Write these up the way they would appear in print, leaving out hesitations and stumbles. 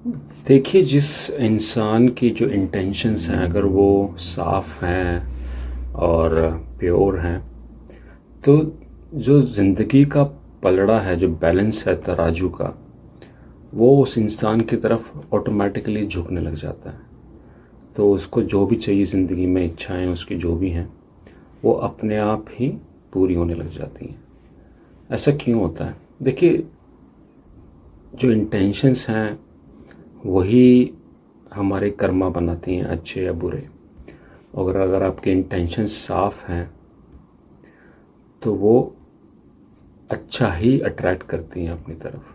देखिए, जिस इंसान की जो इंटेंशंस हैं अगर वो साफ़ हैं और प्योर हैं, तो जो ज़िंदगी का पलड़ा है, जो बैलेंस है तराजू का, वो उस इंसान की तरफ ऑटोमेटिकली झुकने लग जाता है। तो उसको जो भी चाहिए ज़िंदगी में, इच्छाएं उसकी जो भी हैं, वो अपने आप ही पूरी होने लग जाती हैं। ऐसा क्यों होता है? देखिए, जो इंटेंशंस हैं वही हमारे कर्मा बनाती हैं, अच्छे या बुरे। और अगर आपके इंटेंशन साफ हैं तो वो अच्छा ही अट्रैक्ट करती हैं अपनी तरफ।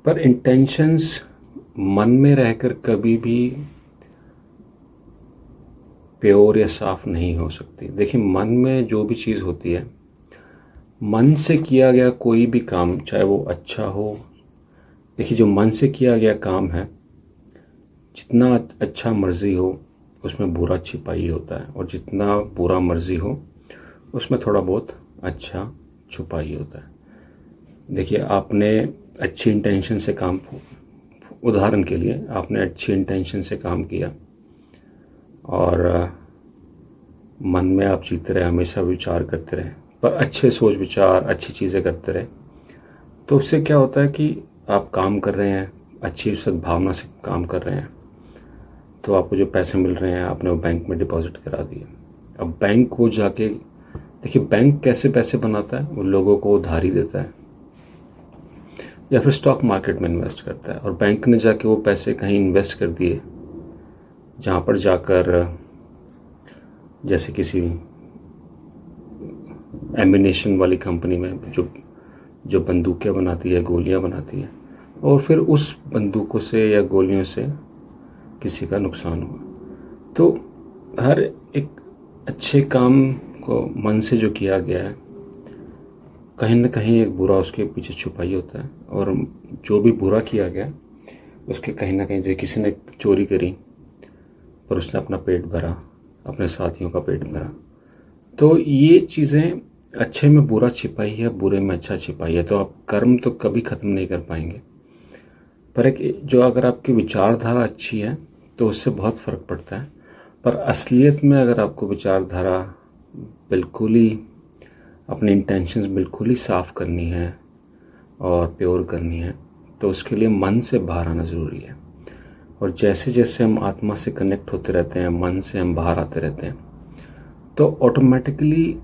पर इंटेंशंस मन में रहकर कभी भी प्योर या साफ नहीं हो सकती। देखिए, मन में जो भी चीज़ होती है, मन से किया गया कोई भी काम, चाहे वो अच्छा हो, देखिए जो मन से किया गया काम है, जितना अच्छा मर्जी हो उसमें बुरा छिपा ही होता है, और जितना बुरा मर्जी हो उसमें थोड़ा बहुत अच्छा छुपा ही होता है। देखिए, आपने अच्छी इंटेंशन से काम, उदाहरण के लिए आपने अच्छी इंटेंशन से काम किया और मन में आप जीते रहे, हमेशा विचार करते रहे, पर अच्छे सोच विचार, अच्छी चीज़ें करते रहे, तो उससे क्या होता है कि आप काम कर रहे हैं, अच्छी सद्भावना से काम कर रहे हैं, तो आपको जो पैसे मिल रहे हैं आपने वो बैंक में डिपॉजिट करा दिए। अब बैंक वो जाके, देखिए बैंक कैसे पैसे बनाता है, वो लोगों को उधारी देता है या फिर स्टॉक मार्केट में इन्वेस्ट करता है, और बैंक ने जाके वो पैसे कहीं इन्वेस्ट कर दिए जहाँ पर जाकर, जैसे किसी एम्यूनेशन वाली कंपनी में जो जो बंदूकें बनाती है, गोलियां बनाती है, और फिर उस बंदूकों से या गोलियों से किसी का नुकसान हुआ। तो हर एक अच्छे काम को मन से जो किया गया है, कहीं ना कहीं एक बुरा उसके पीछे छुपा ही होता है। और जो भी बुरा किया गया उसके कहीं ना कहीं, जैसे किसी ने चोरी करी पर उसने अपना पेट भरा, अपने साथियों का पेट भरा, तो ये चीज़ें, अच्छे में बुरा छिपाई है, बुरे में अच्छा छिपाई है, तो आप कर्म तो कभी ख़त्म नहीं कर पाएंगे। पर एक जो, अगर आपकी विचारधारा अच्छी है तो उससे बहुत फ़र्क पड़ता है। पर असलियत में अगर आपको विचारधारा बिल्कुल ही, अपने इंटेंशंस बिल्कुल ही साफ़ करनी है और प्योर करनी है, तो उसके लिए मन से बाहर आना ज़रूरी है। और जैसे जैसे हम आत्मा से कनेक्ट होते रहते हैं, मन से हम बाहर आते रहते हैं, तो ऑटोमेटिकली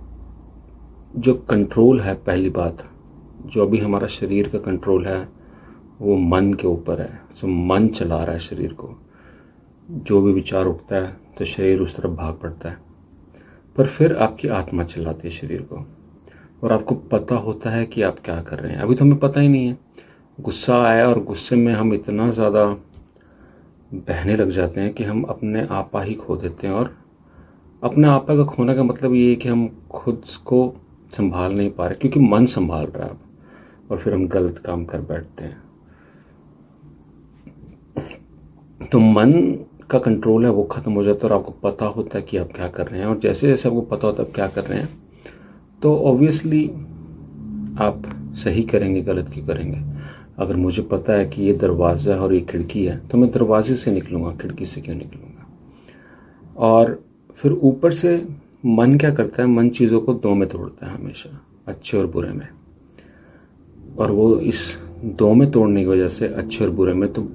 जो कंट्रोल है, पहली बात, जो अभी हमारा शरीर का कंट्रोल है वो मन के ऊपर है। तो मन चला रहा है शरीर को, जो भी विचार उठता है तो शरीर उस तरफ भाग पड़ता है। पर फिर आपकी आत्मा चलाती है शरीर को, और आपको पता होता है कि आप क्या कर रहे हैं। अभी तो हमें पता ही नहीं है, गुस्सा आया और गुस्से में हम इतना ज़्यादा बहने लग जाते हैं कि हम अपने आपा ही खो देते हैं। और अपने आपा का खोने का मतलब ये है कि हम खुद को संभाल नहीं पा रहे, क्योंकि मन संभाल रहा है अब, और फिर हम गलत काम कर बैठते हैं। तो मन का कंट्रोल है वो ख़त्म हो जाता है, और आपको पता होता है कि आप क्या कर रहे हैं। और जैसे जैसे आपको पता होता है आप क्या कर रहे हैं, तो ऑब्वियसली आप सही करेंगे, गलत क्यों करेंगे। अगर मुझे पता है कि ये दरवाज़ा है और ये खिड़की है, तो मैं दरवाजे से निकलूँगा, खिड़की से क्यों निकलूँगा। और फिर ऊपर से मन क्या करता है, मन चीज़ों को दो में तोड़ता है हमेशा, अच्छे और बुरे में। और वो इस दो में तोड़ने की वजह से, अच्छे और बुरे में, तो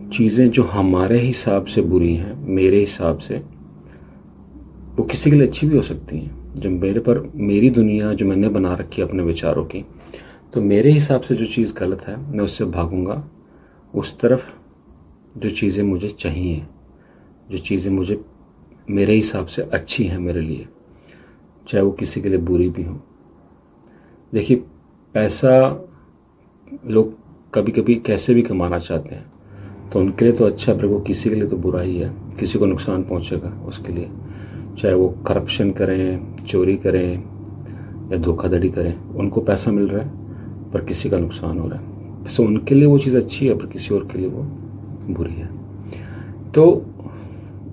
चीज़ें जो हमारे हिसाब से बुरी हैं, मेरे हिसाब से, वो किसी के लिए अच्छी भी हो सकती हैं। जो मेरे पर, मेरी दुनिया जो मैंने बना रखी है अपने विचारों की, तो मेरे हिसाब से जो चीज़ गलत है मैं उससे भागूंगा उस तरफ जो चीज़ें मुझे चाहिए, जो चीज़ें मुझे मेरे हिसाब से अच्छी हैं मेरे लिए, चाहे वो किसी के लिए बुरी भी हो। देखिए, पैसा लोग कभी कभी कैसे भी कमाना चाहते हैं, तो उनके लिए तो अच्छा है, पर वो किसी के लिए तो बुरा ही है, किसी को नुकसान पहुंचेगा उसके लिए। चाहे वो करप्शन करें, चोरी करें या धोखाधड़ी करें, उनको पैसा मिल रहा है पर किसी का नुकसान हो रहा है। सो उनके लिए वो चीज़ अच्छी है, पर किसी और के लिए वो बुरी है। तो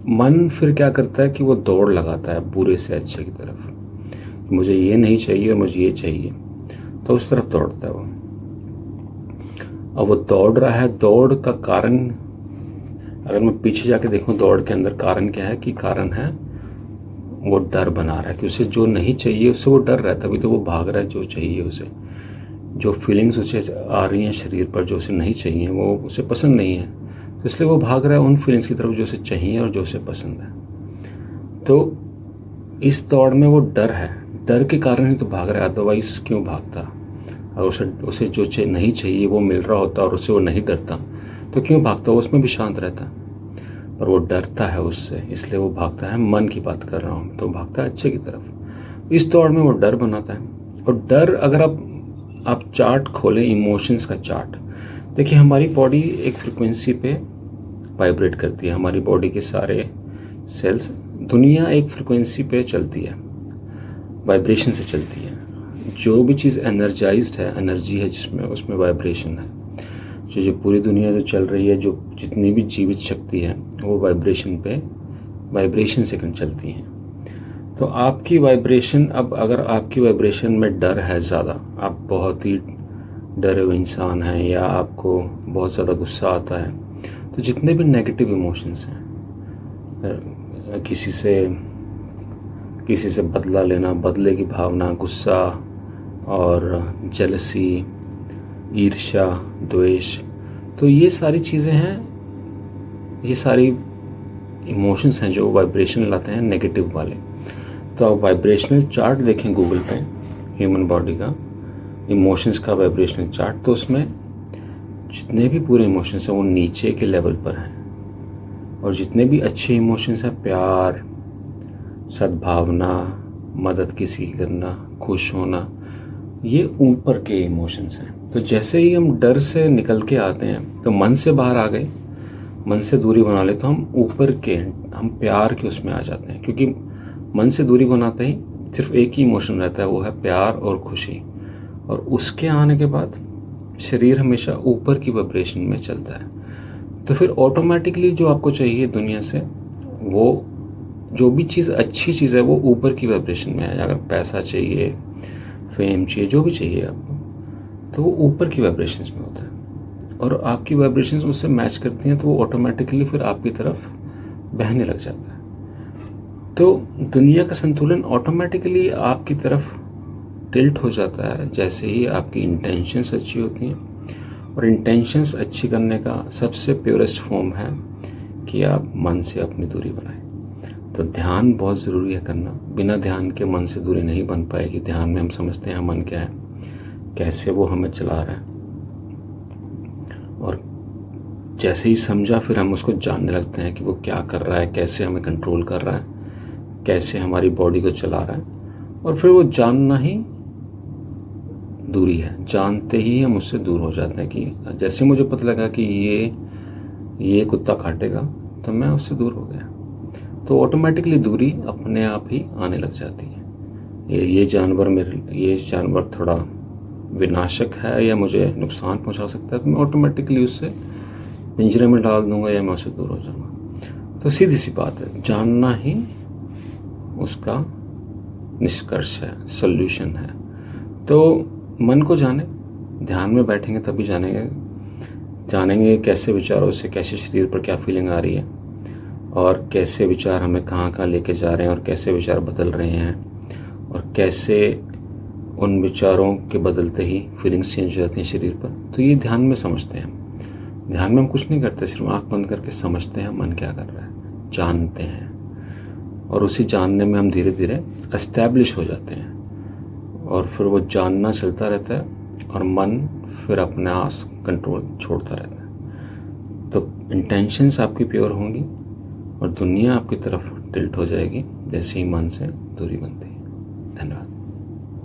मन फिर क्या करता है कि वो दौड़ लगाता है बुरे से अच्छे की तरफ। मुझे ये नहीं चाहिए और मुझे ये चाहिए, तो उस तरफ दौड़ता है वो। अब वो दौड़ रहा है, दौड़ का कारण अगर मैं पीछे जाके देखूं दौड़ के अंदर कारण क्या है, कि कारण है वो डर बना रहा है कि उसे जो नहीं चाहिए उससे वो डर रहा है, तभी तो वो भाग रहा है जो चाहिए उसे। जो फीलिंग्स उसे आ रही हैं शरीर पर जो उसे नहीं चाहिए, वो उसे पसंद नहीं है, तो इसलिए वो भाग रहा है उन फीलिंग्स की तरफ जो उसे चाहिए और जो उसे पसंद है। तो इस दौड़ में वो डर है, डर के कारण ही तो भाग रहा है, अदरवाइज क्यों भागता। अगर उसे जो नहीं चाहिए वो मिल रहा होता और उससे वो नहीं डरता तो क्यों भागता, वो उसमें भी शांत रहता। पर वो डरता है उससे, इसलिए वो भागता है। मन की बात कर रहा हूँ, तो भागता है अच्छे की तरफ। इस दौड़ में वो डर बनाता है। और डर, अगर आप चार्ट खोलें, इमोशंस का चार्ट देखिए, हमारी बॉडी एक फ्रिक्वेंसी पे वाइब्रेट करती है। हमारी बॉडी के सारे सेल्स, दुनिया एक फ्रिक्वेंसी पे चलती है, वाइब्रेशन से चलती है। जो भी चीज़ एनर्जाइज्ड है, एनर्जी है जिसमें, उसमें वाइब्रेशन है। जो पूरी दुनिया जो चल रही है, जो जितनी भी जीवित शक्ति है, वो वाइब्रेशन से चलती हैं। तो आपकी वाइब्रेशन, अब अगर आपकी वाइब्रेशन में डर है ज़्यादा, आप बहुत ही डरे हुए इंसान हैं, या आपको बहुत ज़्यादा गुस्सा आता है, तो जितने भी नेगेटिव इमोशंस हैं, किसी से बदला लेना, बदले की भावना, गुस्सा और जेलसी, ईर्ष्या, द्वेष, तो ये सारी चीज़ें हैं, ये सारी इमोशंस हैं जो वाइब्रेशन लाते हैं नेगेटिव वाले। तो आप वाइब्रेशनल चार्ट देखें गूगल पे, ह्यूमन बॉडी का इमोशंस का वाइब्रेशनल चार्ट, तो उसमें जितने भी पूरे इमोशंस हैं वो नीचे के लेवल पर हैं, और जितने भी अच्छे इमोशंस हैं, प्यार, सद्भावना, मदद किसी की करना, खुश होना, ये ऊपर के इमोशंस हैं। तो जैसे ही हम डर से निकल के आते हैं, तो मन से बाहर आ गए, मन से दूरी बना ले, तो हम ऊपर के, हम प्यार के उसमें आ जाते हैं। क्योंकि मन से दूरी बनाते ही सिर्फ एक ही इमोशन रहता है, वो है प्यार और खुशी। और उसके आने के बाद शरीर हमेशा ऊपर की वाइब्रेशन में चलता है। तो फिर ऑटोमेटिकली जो आपको चाहिए दुनिया से, वो जो भी चीज़ अच्छी चीज़ है वो ऊपर की वाइब्रेशन में है। अगर पैसा चाहिए, फेम चाहिए, जो भी चाहिए आपको, तो वो ऊपर की वाइब्रेशंस में होता है, और आपकी वाइब्रेशंस उससे मैच करती हैं, तो वो ऑटोमेटिकली फिर आपकी तरफ बहने लग जाता है। तो दुनिया का संतुलन ऑटोमेटिकली आपकी तरफ टिल्ट हो जाता है जैसे ही आपकी इंटेंशंस अच्छी होती हैं। और इंटेंशंस अच्छी करने का सबसे प्योरेस्ट फॉर्म है कि आप मन से अपनी दूरी बनाएं। तो ध्यान बहुत ज़रूरी है करना। बिना ध्यान के मन से दूरी नहीं बन पाएगी। ध्यान में हम समझते हैं मन क्या है, कैसे वो हमें चला रहा है, और जैसे ही समझा फिर हम उसको जानने लगते हैं कि वो क्या कर रहा है, कैसे हमें कंट्रोल कर रहा है, कैसे हमारी बॉडी को चला रहा है। और फिर वो जानना ही दूरी है। जानते ही हम उससे दूर हो जाते हैं। कि जैसे मुझे पता लगा कि ये कुत्ता काटेगा, तो मैं उससे दूर हो गया। तो ऑटोमेटिकली दूरी अपने आप ही आने लग जाती है। ये जानवर थोड़ा विनाशक है या मुझे नुकसान पहुंचा सकता है, तो मैं ऑटोमेटिकली उससे पिंजरे में डाल दूंगा या मैं उससे दूर हो जाऊंगा। तो सीधी सी बात है, जानना ही उसका निष्कर्ष है, सॉल्यूशन है। तो मन को जाने, ध्यान में बैठेंगे तभी जानेंगे कैसे विचारों से, कैसे शरीर पर क्या फीलिंग आ रही है, और कैसे विचार हमें कहाँ कहाँ लेके जा रहे हैं, और कैसे विचार बदल रहे हैं, और कैसे उन विचारों के बदलते ही फीलिंग्स चेंज हो जाती हैं शरीर पर। तो ये ध्यान में समझते हैं। ध्यान में हम कुछ नहीं करते, सिर्फ आंख बंद करके समझते हैं मन क्या कर रहा है, जानते हैं, और उसी जानने में हम धीरे धीरे एस्टैब्लिश हो जाते हैं। और फिर वो जानना चलता रहता है, और मन फिर अपने आप कंट्रोल छोड़ता रहता है। तो इंटेंशंस आपकी प्योर होंगी, और दुनिया आपकी तरफ टिल्ट हो जाएगी जैसे ही मन से दूरी बनती है। धन्यवाद।